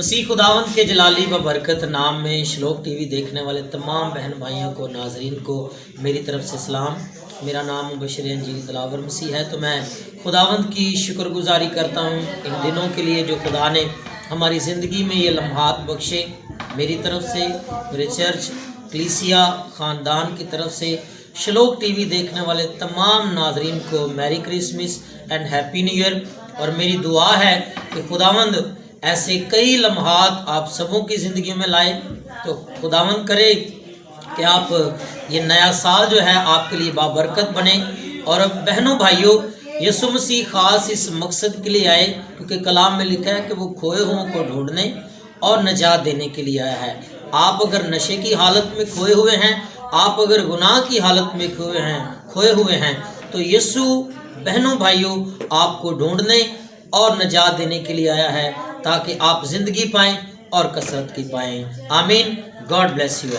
मसीह खुदावंद के जलाली व बरकत नाम में श्लोक टीवी देखने वाले तमाम बहन भाइयों को, नाजरीन को मेरी तरफ से सलाम। मेरा नाम मुबशर अंजील दिलावर मसीह है। तो मैं खुदावंद की शुक्रगुजारी करता हूँ इन दिनों के लिए जो खुदा ने हमारी ज़िंदगी में ये लम्हात बख्शे। मेरी तरफ से, मेरे चर्च कलीसिया ख़ानदान की तरफ से श्लोक टीवी देखने वाले तमाम नाजरीन को merry Christmas and happy new year. और मेरी दुआ है कि खुदावंद ऐसे कई लम्हात आप सबों की ज़िंदगी में लाए। तो खुदावंद करे कि आप ये नया साल जो है आपके लिए बाबरकत बने। और बहनों भाइयों, यीशु मसीह ख़ास इस मकसद के लिए आए क्योंकि कलाम में लिखा है कि वो खोए हुओं को ढूंढने और नजात देने के लिए आया है। आप अगर नशे की हालत में खोए हुए हैं, आप अगर गुनाह की हालत में खोए हुए हैं तो यीशु बहनों भाइयों आपको ढूंढने और नजात देने के लिए आया है ताकि आप जिंदगी पाएं और कसरत की पाएं। आमीन। God bless you.